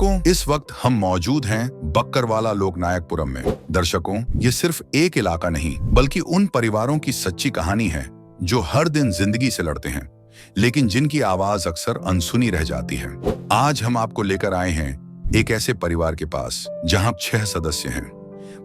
दर्शकों, इस वक्त हम मौजूद हैं बक्करवाला लोकनायकपुरम में। दर्शकों, ये सिर्फ एक इलाका नहीं बल्कि उन परिवारों की सच्ची कहानी है जो हर दिन जिंदगी से लड़ते हैं, लेकिन जिनकी आवाज अक्सर अनसुनी रह जाती है। आज हम आपको लेकर आए हैं एक ऐसे परिवार के पास जहां 6 सदस्य हैं।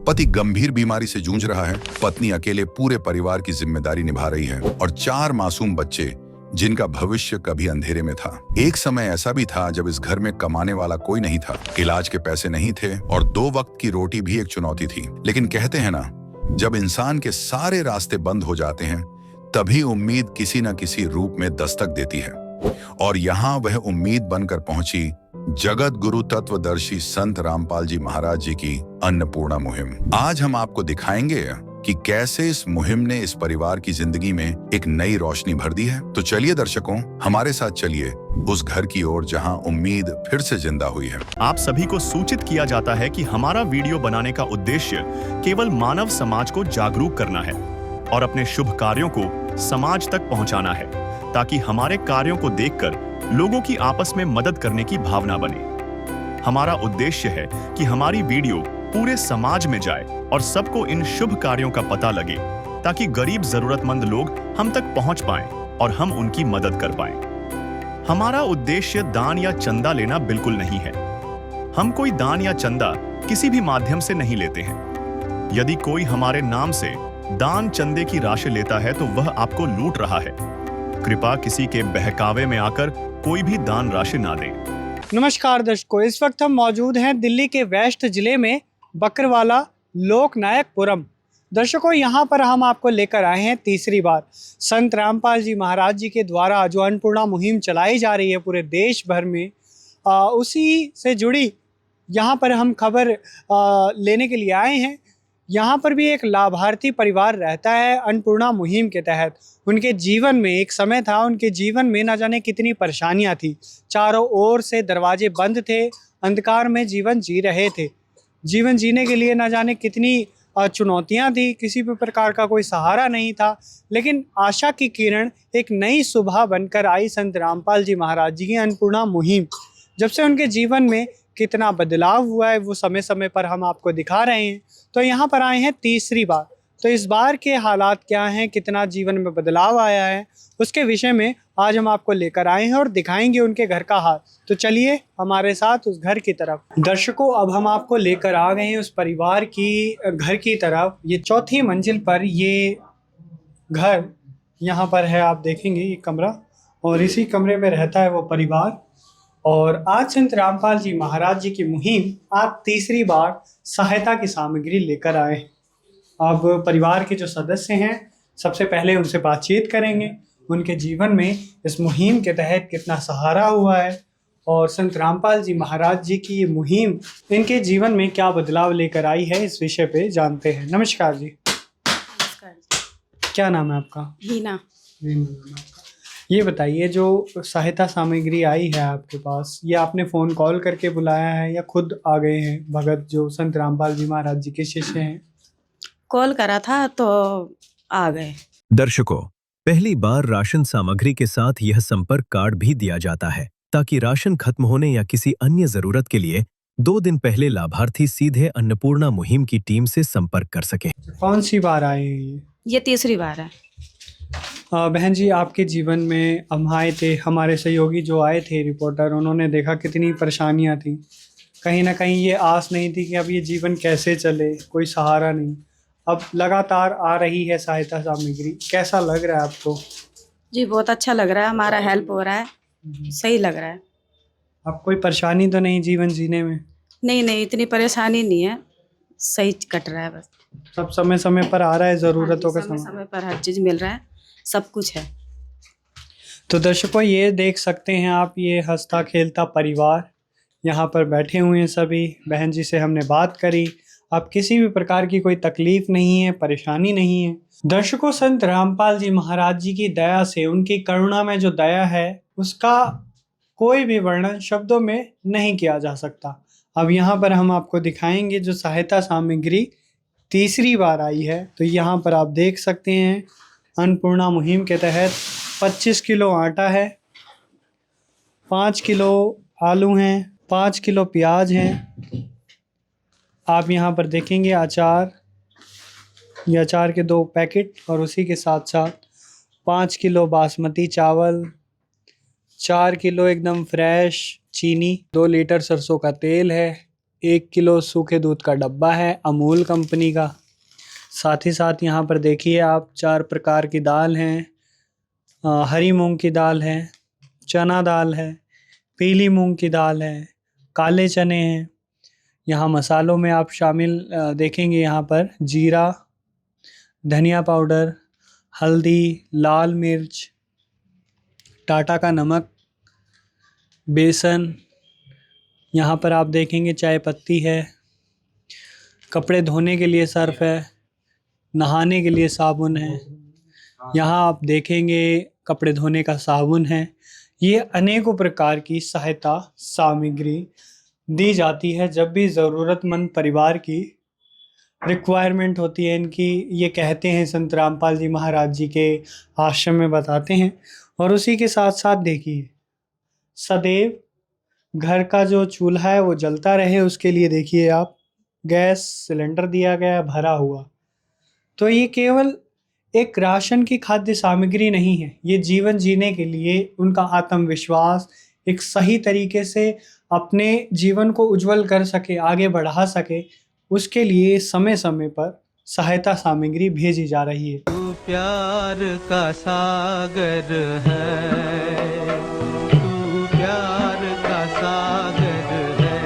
पति गंभीर बीमारी से जूझ रहा है, पत्नी अकेले पूरे परिवार की जिम्मेदारी निभा रही है और 4 मासूम बच्चे जिनका भविष्य कभी अंधेरे में था। एक समय ऐसा भी था जब इस घर में कमाने वाला कोई नहीं था, इलाज के पैसे नहीं थे और 2 वक्त की रोटी भी एक चुनौती थी। लेकिन कहते हैं ना, जब इंसान के सारे रास्ते बंद हो जाते हैं तभी उम्मीद किसी न किसी रूप में दस्तक देती है। और यहाँ वह उम्मीद बनकर पहुंची जगत गुरु तत्वदर्शी संत रामपाल जी महाराज जी की अन्नपूर्णा मुहिम। आज हम आपको दिखाएंगे कि कैसे इस मुहिम ने इस परिवार की जिंदगी में एक नई रोशनी भर दी है। तो चलिए दर्शकों, हमारे साथ चलिए उस घर की ओर जहां उम्मीद फिर से जिंदा हुई है। आप सभी को सूचित किया जाता है कि हमारा वीडियो बनाने का उद्देश्य केवल मानव समाज को जागरूक करना है और अपने शुभ कार्यों को समाज तक पहुंचाना है, ताकि हमारे कार्यों को देखकर लोगों की आपस में मदद करने की भावना बने। हमारा उद्देश्य है कि हमारी वीडियो पूरे समाज में जाए और सबको इन शुभ कार्यों का पता लगे, ताकि गरीब जरूरतमंद लोग हम तक पहुंच पाएं और हम उनकी मदद कर पाएं। हमारा उद्देश्य दान या चंदा लेना बिल्कुल नहीं है। हम कोई दान या चंदा किसी भी माध्यम से नहीं लेते हैं। यदि कोई हमारे नाम से दान चंदे की राशि लेता है तो वह आपको लूट रहा है। कृपया किसी के बहकावे में आकर कोई भी दान राशि ना दें। नमस्कार दर्शकों, इस वक्त हम मौजूद हैं दिल्ली के वेस्ट जिले में बक्करवाला लोकनायकपुरम। दर्शकों, यहाँ पर हम आपको लेकर आए हैं तीसरी बार। संत रामपाल जी महाराज जी के द्वारा जो अन्नपूर्णा मुहिम चलाई जा रही है पूरे देश भर में, उसी से जुड़ी यहाँ पर हम खबर लेने के लिए आए हैं। यहाँ पर भी एक लाभार्थी परिवार रहता है अन्नपूर्णा मुहिम के तहत। उनके जीवन में एक समय था, उनके जीवन में ना जाने कितनी परेशानियाँ थी। चारों ओर से दरवाजे बंद थे, अंधकार में जीवन जी रहे थे। जीवन जीने के लिए ना जाने कितनी चुनौतियाँ थी, किसी भी प्रकार का कोई सहारा नहीं था। लेकिन आशा की किरण एक नई सुबह बनकर आई संत रामपाल जी महाराज जी की अन्नपूर्णा मुहिम। जब से उनके जीवन में कितना बदलाव हुआ है वो समय समय पर हम आपको दिखा रहे हैं। तो यहाँ पर आए हैं तीसरी बार। तो इस बार के हालात क्या हैं, कितना जीवन में बदलाव आया है, उसके विषय में आज हम आपको लेकर आए हैं और दिखाएंगे उनके घर का हाल। तो चलिए हमारे साथ उस घर की तरफ। दर्शकों, अब हम आपको लेकर आ गए हैं उस परिवार की घर की तरफ। ये 4थी मंजिल पर ये घर यहाँ पर है, आप देखेंगे ये कमरा, और इसी कमरे में रहता है वो परिवार। और आज संत रामपाल जी महाराज जी की मुहिम आज तीसरी बार सहायता की सामग्री लेकर आए। अब परिवार के जो सदस्य हैं, सबसे पहले उनसे बातचीत करेंगे, उनके जीवन में इस मुहिम के तहत कितना सहारा हुआ है और संत रामपाल जी महाराज जी की ये मुहिम इनके जीवन में क्या बदलाव लेकर आई है, इस विषय पे जानते हैं। नमस्कार जी। नमस्कार जी। क्या नाम है आपका? वीना। ये बताइए, जो सहायता सामग्री आई है आपके पास, ये आपने फ़ोन कॉल करके बुलाया है या खुद आ गए हैं भगत जो संत रामपाल जी महाराज जी के शिष्य हैं? कॉल करा था तो आ गए। दर्शकों, पहली बार राशन सामग्री के साथ यह संपर्क कार्ड भी दिया जाता है, ताकि राशन खत्म होने या किसी अन्य जरूरत के लिए 2 दिन पहले लाभार्थी सीधे अन्नपूर्णा मुहिम की टीम से संपर्क कर सके। कौन सी बार आए हैं ये तीसरी बार है। बहन जी, आपके जीवन में हम आए थे, हमारे सहयोगी जो आए थे रिपोर्टर, उन्होंने देखा कितनी परेशानियां थी। कहीं ना कहीं ये आस नहीं थी कि अब ये जीवन कैसे चले, कोई सहारा नहीं। अब लगातार आ रही है सहायता सामग्री, कैसा लग रहा है आपको? जी बहुत अच्छा लग रहा है, हमारा हेल्प हो रहा है, सही लग रहा है। अब कोई परेशानी तो नहीं जीवन जीने में? नहीं, इतनी परेशानी नहीं है, सही कट रहा है। बस सब समय समय पर आ रहा है, ज़रूरतों का समय समय पर हर चीज़ मिल रहा है, सब कुछ है। तो दर्शकों, ये देख सकते हैं आप, ये हंसता खेलता परिवार यहाँ पर बैठे हुए हैं सभी। बहन जी से हमने बात करी, अब किसी भी प्रकार की कोई तकलीफ नहीं है, परेशानी नहीं है। दर्शकों, संत रामपाल जी महाराज जी की दया से, उनकी करुणा में जो दया है उसका कोई भी वर्णन शब्दों में नहीं किया जा सकता। अब यहाँ पर हम आपको दिखाएंगे जो सहायता सामग्री तीसरी बार आई है। तो यहाँ पर आप देख सकते हैं अन्नपूर्णा मुहिम के तहत 25 किलो आटा है, 5 किलो आलू हैं, 5 किलो प्याज हैं। आप यहाँ पर देखेंगे अचार, ये अचार के 2 पैकेट और उसी के साथ साथ 5 किलो बासमती चावल, 4 किलो एकदम फ्रेश चीनी, 2 लीटर सरसों का तेल है, 1 किलो सूखे दूध का डब्बा है अमूल कंपनी का। साथ ही साथ यहाँ पर देखिए आप 4 प्रकार की दाल हैं, हरी मूंग की दाल है, चना दाल है, पीली मूंग की दाल है, काले चने हैं। यहाँ मसालों में आप शामिल देखेंगे यहाँ पर जीरा, धनिया पाउडर, हल्दी, लाल मिर्च, टाटा का नमक, बेसन, यहाँ पर आप देखेंगे चाय पत्ती है, कपड़े धोने के लिए सर्फ है, नहाने के लिए साबुन है, यहाँ आप देखेंगे कपड़े धोने का साबुन है। ये अनेकों प्रकार की सहायता सामग्री दी जाती है जब भी ज़रूरतमंद परिवार की रिक्वायरमेंट होती है इनकी। ये कहते हैं संत रामपाल जी महाराज जी के आश्रम में बताते हैं। और उसी के साथ साथ देखिए सदैव घर का जो चूल्हा है वो जलता रहे, उसके लिए देखिए आप गैस सिलेंडर दिया गया है भरा हुआ। तो ये केवल एक राशन की खाद्य सामग्री नहीं है, ये जीवन जीने के लिए उनका आत्मविश्वास एक सही तरीके से अपने जीवन को उज्जवल कर सके, आगे बढ़ा सके, उसके लिए समय समय पर सहायता सामग्री भेजी जा रही है। तू प्यार का सागर है, तू प्यार का सागर है,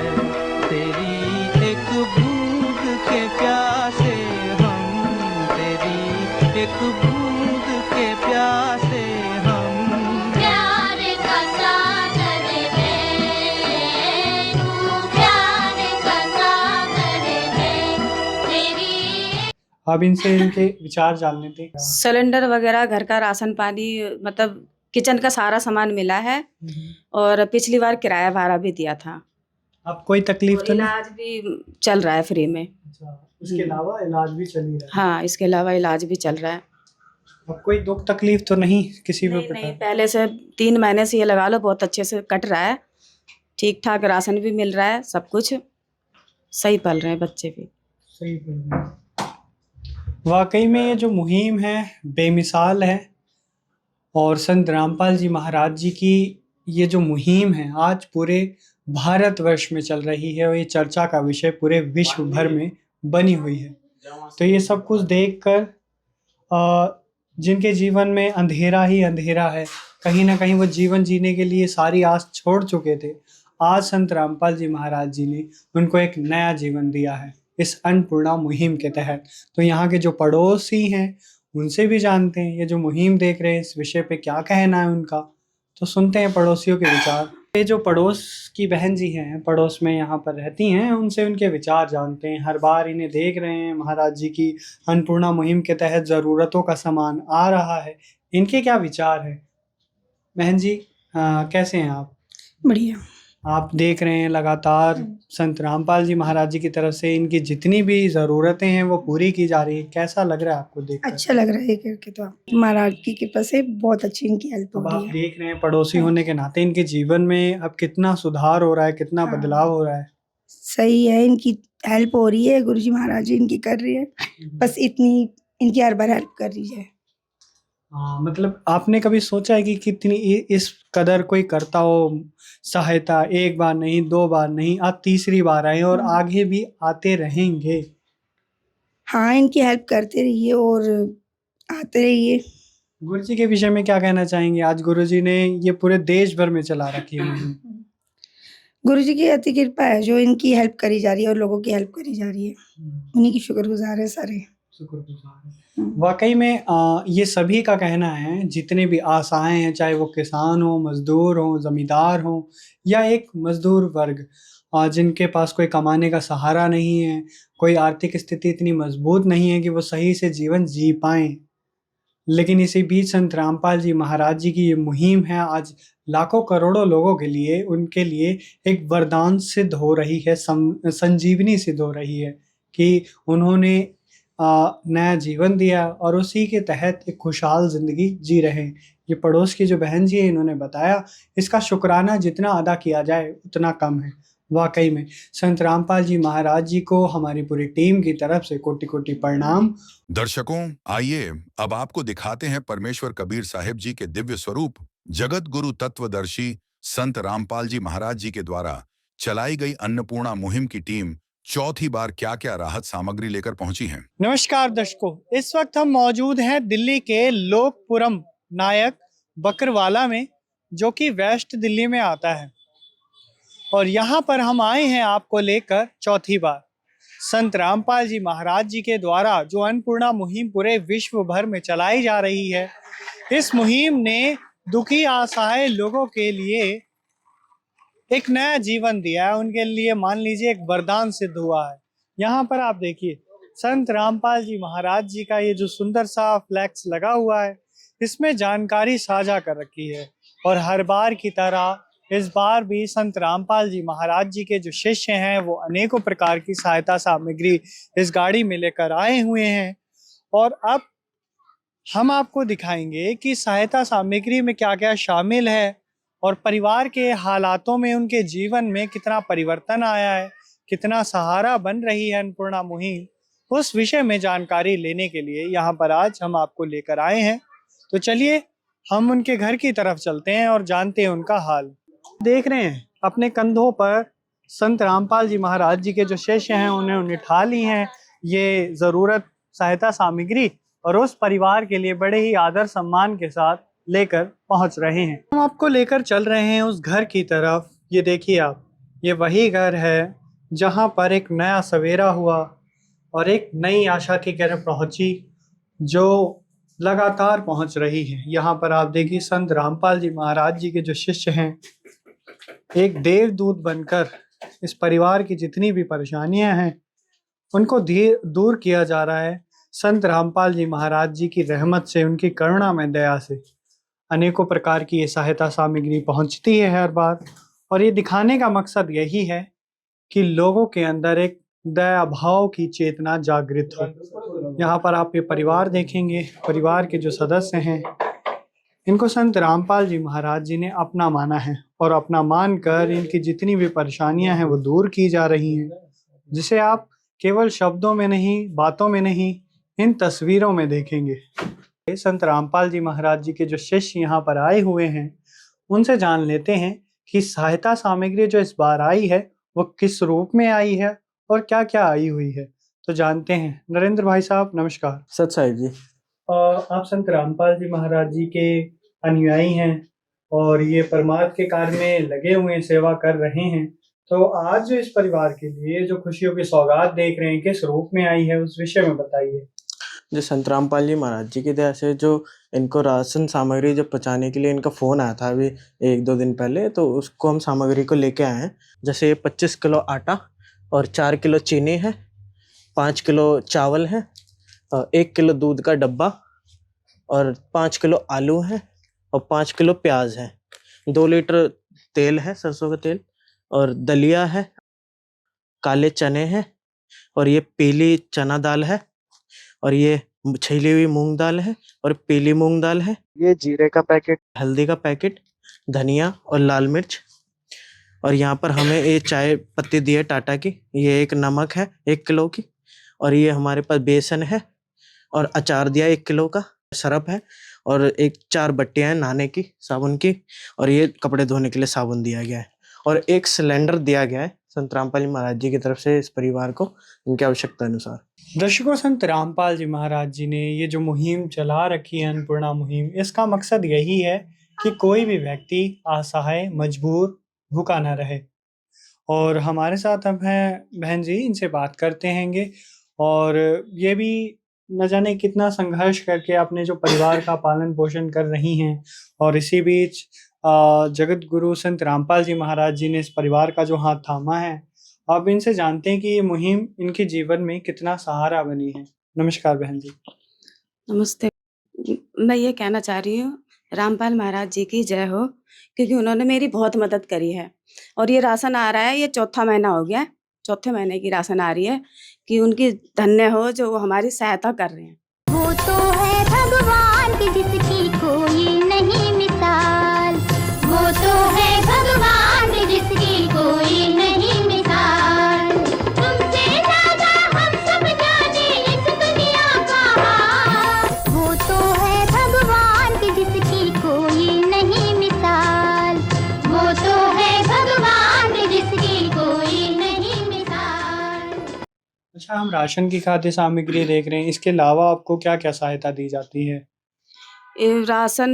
तेरी एक बूंद के प्यासे हम, तेरी एक बूंद के प्यासे हम। प्यार का सागर है, तू प्यार का सागर है, तेरी। अब इनसे इनके विचार जानने थे। सिलेंडर वगैरह, घर का राशन पानी, मतलब किचन का सारा सामान मिला है। और पिछली बार किराया भाड़ा भी दिया था। अब कोई तकलीफ और तो नहीं? इलाज भी चल रहा है फ्री में। अच्छा, उसके अलावा इलाज भी चल ही रहा है। हाँ, इसके अलावा इलाज भी चल रहा है। अब कोई दुख तकलीफ तो नहीं किसी भी नहीं, प्रकार? पहले से 3 महीने से ये लगा लो, बहुत अच्छे से कट रहा है, ठीक ठाक राशन भी मिल रहा है, सब कुछ सही पल रहे हैं, बच्चे भी सही बोल रहे हैं। वाकई में ये जो मुहिम है बेमिसाल है और संत रामपाल जी महाराज जी की ये जो मुहिम है आज पूरे भारतवर्ष में चल रही है और ये चर्चा का विषय पूरे विश्व भर में बनी हुई है। तो ये सब कुछ देखकर जिनके जीवन में अंधेरा ही अंधेरा है, कहीं ना कहीं वो जीवन जीने के लिए सारी आस छोड़ चुके थे, आज संत रामपाल जी महाराज जी ने उनको एक नया जीवन दिया है इस अन्नपूर्णा मुहिम के तहत। तो यहाँ के जो पड़ोसी हैं उनसे भी जानते हैं ये जो मुहिम देख रहे हैं इस विषय पे क्या कहना है उनका, तो सुनते हैं पड़ोसियों के विचार। ये जो पड़ोस की बहन जी हैं, पड़ोस में यहाँ पर रहती हैं, उनसे उनके विचार जानते हैं। हर बार इन्हें देख रहे हैं महाराज जी की अन्नपूर्णा मुहिम के तहत ज़रूरतों का सामान आ रहा है, इनके क्या विचार है? बहन जी कैसे हैं आप? बढ़िया। आप देख रहे हैं लगातार संत रामपाल जी महाराज जी की तरफ से इनकी जितनी भी ज़रूरतें हैं वो पूरी की जा रही है, कैसा लग रहा है आपको देखकर? अच्छा लग रहा है करके, तो महाराज की कृपा से बहुत अच्छी इनकी हेल्प हो अब आप रही है। देख रहे हैं पड़ोसी होने के नाते इनके जीवन में अब कितना सुधार हो रहा है, कितना हाँ। बदलाव हो रहा है। सही है, इनकी हेल्प हो रही है, गुरुजी महाराज जी इनकी कर रही है, बस इतनी इनकी हर बार हेल्प कर रही है। हाँ, मतलब आपने कभी सोचा है कि कितनी इस कदर कोई करता हो सहायता? एक बार नहीं, 2 बार नहीं, आप तीसरी बार आए और आगे भी आते रहेंगे। हाँ, इनकी हेल्प करते रहिए और आते रहिए। गुरुजी के विषय में क्या कहना चाहेंगे? आज गुरुजी ने ये पूरे देश भर में चला रखी है मुहिम। गुरुजी की अति कृपा है जो इनकी हेल्प करी जा रही है और लोगों की हेल्प करी जा रही है, उन्हीं की शुक्रगुजार है सारे। शुक्रगुजार है। वाकई में ये सभी का कहना है, जितने भी आशाएं हैं, चाहे वो किसान हो, मजदूर हो, जमींदार हो या एक मजदूर वर्ग जिनके पास कोई कमाने का सहारा नहीं है, कोई आर्थिक स्थिति इतनी मजबूत नहीं है कि वो सही से जीवन जी पाएं, लेकिन इसी बीच संत रामपाल जी महाराज जी की ये मुहिम है आज लाखों करोड़ों लोगों के लिए, उनके लिए एक वरदान सिद्ध हो रही है, संजीवनी सिद्ध हो रही है कि उन्होंने नया जीवन दिया और उसी के तहत एक खुशहाल ज़िंदगी जी रहे हैं। ये पड़ोस की जो बहन जी है इन्होंने बताया, इसका शुक्राना जितना अदा किया जाए उतना कम है। वाकई में संत रामपाल जी महाराज जी को हमारी पूरी टीम की तरफ से कोटि कोटि प्रणाम। दर्शकों, आइए अब आपको दिखाते हैं परमेश्वर कबीर साहिब जी के दिव्य स्वरूप। जगत गुरु तत्वदर्शी संत रामपाल जी महाराज जी के द्वारा चलाई गई अन्नपूर्णा मुहिम की टीम चौथी बार क्या क्या राहत सामग्री लेकर पहुंची है। नमस्कार दर्शकों, इस वक्त हम मौजूद हैं दिल्ली के लोकपुरम नायक बकरवाला में, जो कि वेस्ट दिल्ली में आता है। और यहाँ पर हम आए हैं आपको लेकर चौथी बार संत रामपाल जी महाराज जी के द्वारा जो अन्नपूर्णा मुहिम पूरे विश्व भर में चलाई जा रही है। इस मुहिम ने दुखी असहाय लोगों के लिए एक नया जीवन दिया है, उनके लिए मान लीजिए एक वरदान सिद्ध हुआ है। यहाँ पर आप देखिए संत रामपाल जी महाराज जी का ये जो सुंदर सा फ्लैक्स लगा हुआ है, इसमें जानकारी साझा कर रखी है। और हर बार की तरह इस बार भी संत रामपाल जी महाराज जी के जो शिष्य हैं वो अनेकों प्रकार की सहायता सामग्री इस गाड़ी में लेकर आए हुए हैं। और अब हम आपको दिखाएंगे कि सहायता सामग्री में क्या क्या शामिल है और परिवार के हालातों में उनके जीवन में कितना परिवर्तन आया है, कितना सहारा बन रही है अन्नपूर्णा मुहिम, उस विषय में जानकारी लेने के लिए यहाँ पर आज हम आपको लेकर आए हैं। तो चलिए हम उनके घर की तरफ चलते हैं और जानते हैं उनका हाल। देख रहे हैं अपने कंधों पर संत रामपाल जी महाराज जी के जो शिष्य हैं उन्हें उठा ली हैं ये ज़रूरत सहायता सामग्री, और उस परिवार के लिए बड़े ही आदर सम्मान के साथ लेकर पहुंच रहे हैं। हम आपको लेकर चल रहे हैं उस घर की तरफ। ये देखिए आप, ये वही घर है जहां पर एक नया सवेरा हुआ और एक नई आशा की किरण पहुंची, जो लगातार पहुंच रही है। यहाँ पर आप देखिए संत रामपाल जी महाराज जी के जो शिष्य हैं एक देवदूत बनकर इस परिवार की जितनी भी परेशानियां हैं उनको दूर किया जा रहा है। संत रामपाल जी महाराज जी की रहमत से, उनकी करुणा में दया से अनेकों प्रकार की ये सहायता सामग्री पहुंचती है हर बार। और ये दिखाने का मकसद यही है कि लोगों के अंदर एक दया भाव की चेतना जागृत हो। यहाँ पर आप ये परिवार देखेंगे, परिवार के जो सदस्य हैं इनको संत रामपाल जी महाराज जी ने अपना माना है और अपना मानकर इनकी जितनी भी परेशानियां हैं वो दूर की जा रही हैं, जिसे आप केवल शब्दों में नहीं, बातों में नहीं, इन तस्वीरों में देखेंगे। संत रामपाल जी महाराज जी के जो शिष्य यहाँ पर आए हुए हैं उनसे जान लेते हैं कि सहायता सामग्री जो इस बार आई है वो किस रूप में आई है और क्या क्या आई हुई है। तो जानते हैं। नरेंद्र भाई साहब नमस्कार। सत साहिब जी। आप संत रामपाल जी महाराज जी के अनुयायी हैं और ये परमार्थ के कार्य में लगे हुए हैं, सेवा कर रहे हैं। तो आज इस परिवार के लिए जो खुशियों की सौगात देख रहे हैं किस रूप में आई है उस विषय में बताइए। जो संत रामपाल जी महाराज जी की दया से जो इनको राशन सामग्री जब पहुँचाने के लिए इनका फ़ोन आया था अभी 1-2 दिन पहले, तो उसको हम सामग्री को लेके आए हैं। जैसे 25 किलो आटा और 4 किलो चीनी है, 5 किलो चावल है, 1 किलो दूध का डब्बा और 5 किलो आलू है और 5 किलो प्याज है, 2 लीटर तेल है, सरसों का तेल, और दलिया है, काले चने हैं, और ये पीली चना दाल है, और ये छिली हुई मूंग दाल है और पीली मूंग दाल है, ये जीरे का पैकेट, हल्दी का पैकेट, धनिया और लाल मिर्च। और यहाँ पर हमें ये चाय पत्ती दी है टाटा की, ये एक नमक है 1 किलो की, और ये हमारे पास बेसन है, और अचार दिया 1 किलो का, सरफ है, और 4 बट्टियाँ हैं नहाने की साबुन की, और ये कपड़े धोने के लिए साबुन दिया गया है, और 1 सिलेंडर दिया गया है संत रामपाल जी महाराज जी की तरफ से इस परिवार को उनकी आवश्यकता अनुसार। दर्शकों, संत रामपाल जी महाराज जी ने ये जो मुहिम चला रखी है अन्नपूर्णा मुहिम, इसका मकसद यही है कि कोई भी व्यक्ति असहाय, मजबूर, भूखा ना रहे। और हमारे साथ अब हैं बहन जी, इनसे बात करते हैंगे। और ये भी न जाने कितना संघर्ष करके अपने जो परिवार का पालन पोषण कर रही हैं, और इसी बीच जगत गुरु संत रामपाल जी महाराज जी ने इस परिवार का जो हाथ थामा है। अब इनसे जानते हैं कि ये मुहिम इनके जीवन में कितना सहारा बनी है। नमस्कार बहन जी। नमस्ते। मैं ये कहना चाह रही हूँ रामपाल महाराज जी की जय हो, क्योंकि उन्होंने मेरी बहुत मदद करी है। और ये राशन आ रहा है, ये 4था महीना हो गया, 4थे महीने की राशन आ रही है, कि उनकी धन्य हो जो वो हमारी सहायता कर रहे हैं। वो तो है भगवान की जिसकी कोई नहीं मिसाल, वो तो है भगवान की जिसकी कोई नहीं अच्छा, हम राशन की खाद्य सामग्री देख रहे हैं, इसके अलावा आपको क्या क्या सहायता दी जाती है? ये राशन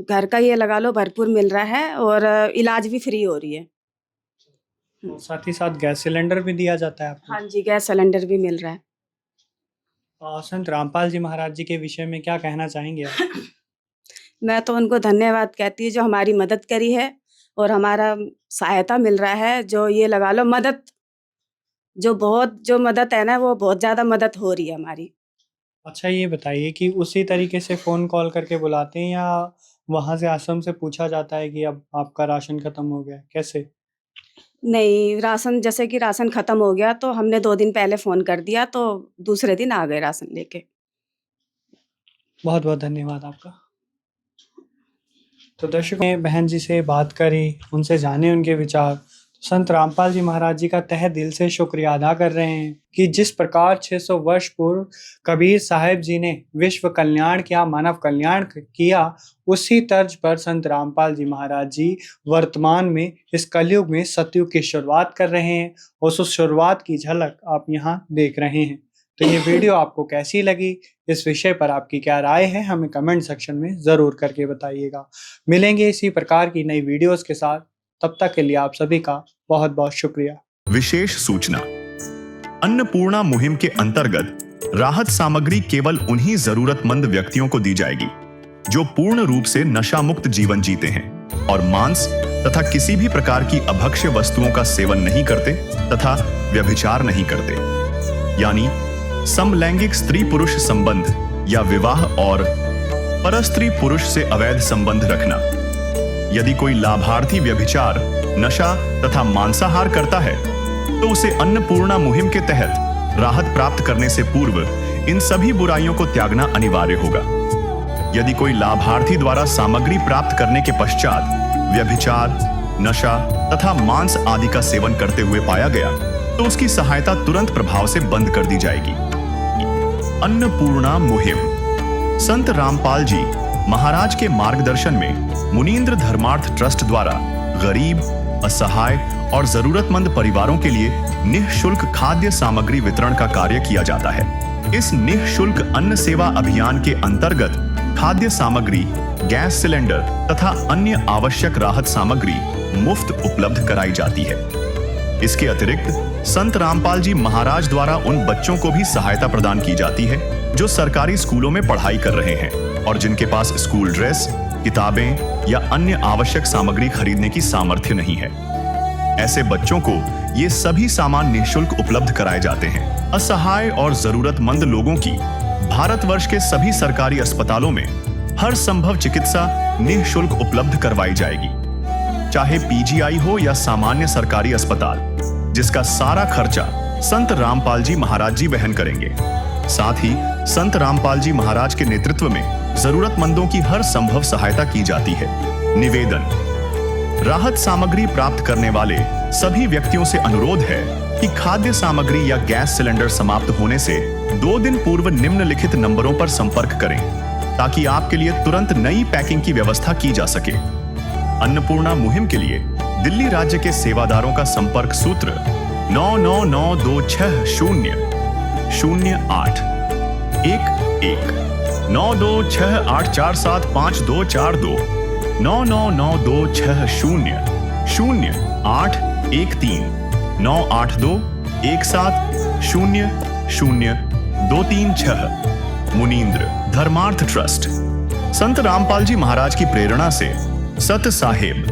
घर का ये लगा लो भरपूर मिल रहा है और इलाज भी फ्री हो रही है। और साथ ही साथ गैस सिलेंडर भी दिया जाता है आपको? हाँ जी, गैस सिलेंडर भी मिल रहा है। संत रामपाल जी महाराज जी के विषय में क्या कहना चाहेंगे आप? मैं तो उनको धन्यवाद कहती हूँ जो हमारी मदद करी है और हमारा सहायता मिल रहा है, जो ये लगा लो मदद, जो मदद है ना वो बहुत ज़्यादा मदद हो रही है हमारी। अच्छा, ये बताइए कि उसी तरीके से फ़ोन कॉल करके बुलाते हैं या वहाँ से आश्रम से पूछा जाता है कि अब आपका राशन खत्म हो गया है, कैसे? नहीं, राशन जैसे कि राशन खत्म हो गया तो हमने 2 दिन पहले फ़ोन कर दिया तो दूसरे दिन आ गए राशन लेके। बहुत बहुत धन्यवाद आपका। तो दर्शकों ने बहन जी से बात करी, उनसे जाने उनके विचार। संत रामपाल जी महाराज जी का तहे दिल से शुक्रिया अदा कर रहे हैं कि जिस प्रकार 600 वर्ष पूर्व कबीर साहिब जी ने विश्व कल्याण किया, मानव कल्याण किया, उसी तर्ज पर संत रामपाल जी महाराज जी वर्तमान में इस कलयुग में सतयुग की शुरुआत कर रहे हैं और उस शुरुआत की झलक आप यहाँ देख रहे हैं। तो ये वीडियो आपको कैसी लगी, इस विषय पर आपकी क्या राय है, हमें कमेंट सेक्शन में ज़रूर करके बताइएगा। मिलेंगे इसी प्रकार की नई वीडियोस के साथ, तब तक के लिए आप सभी का बहुत बहुत शुक्रिया। विशेष सूचना, अन्नपूर्णा मुहिम के अंतर्गत राहत सामग्री केवल उन्हीं जरूरतमंद व्यक्तियों को दी जाएगी जो पूर्ण रूप से नशा मुक्त जीवन जीते हैं और मांस तथा किसी भी प्रकार की अभक्ष्य वस्तुओं का सेवन नहीं करते तथा व्यभिचार नहीं करते, यानी समलैंगिक स्त्री पुरुष संबंध या विवाह और परस्त्री पुरुष से अवैध संबंध रखना। यदि कोई लाभार्थी व्यभिचार, नशा तथा मांसाहार करता है तो उसे अन्नपूर्णा मुहिम के तहत राहत प्राप्त करने से पूर्व इन सभी बुराइयों को त्यागना अनिवार्य होगा। यदि कोई लाभार्थी द्वारा सामग्री प्राप्त करने के पश्चात व्यभिचार, नशा तथा मांस आदि का सेवन करते हुए पाया गया तो उसकी सहायता तुरंत प्रभाव से बंद कर दी जाएगी। अन्नपूर्णा मुहिम संत रामपाल जी महाराज के मार्गदर्शन में मुनींद्र धर्मार्थ ट्रस्ट द्वारा गरीब, असहाय और जरूरतमंद परिवारों के लिए निःशुल्क खाद्य सामग्री वितरण का कार्य किया जाता है। इस निःशुल्क अन्न सेवा अभियान के अंतर्गत खाद्य सामग्री, गैस सिलेंडर तथा अन्य आवश्यक राहत सामग्री मुफ्त उपलब्ध कराई जाती है। इसके अतिरिक्त संत रामपाल जी महाराज द्वारा उन बच्चों को भी सहायता प्रदान की जाती है जो सरकारी स्कूलों में पढ़ाई कर रहे हैं और जिनके पास स्कूल ड्रेस, किताबें या अन्य आवश्यक सामग्री खरीदने की सामर्थ्य नहीं है। ऐसे बच्चों को ये सभी सामान निःशुल्क उपलब्ध कराए जाते हैं। असहाय और जरूरतमंद लोगों की भारतवर्ष के सभी सरकारी अस्पतालों में हर संभव चिकित्सा निःशुल्क उपलब्ध करवाई जाएगी, चाहे पीजीआई हो या सामान्य सरकारी अस्पताल, जिसका सारा खर्चा संत रामपाल जी महाराज जी वहन करेंगे। साथ ही संत रामपाल जी महाराज के नेतृत्व में जरूरतमंदों की हर संभव सहायता की जाती है। निवेदन, राहत सामग्री प्राप्त करने वाले सभी व्यक्तियों से अनुरोध है कि खाद्य सामग्री या गैस सिलेंडर समाप्त होने से 2 दिन पूर्व निम्नलिखित नंबरों पर संपर्क करें ताकि आपके लिए तुरंत नई पैकिंग की व्यवस्था की जा सके। अन्नपूर्णा मुहिम के लिए दिल्ली राज्य के सेवादारों का संपर्क सूत्र 9992600811 9268475242 9992600813 98217000236। मुनींद्र धर्मार्थ ट्रस्ट। संत रामपाल जी महाराज की प्रेरणा से सत साहिब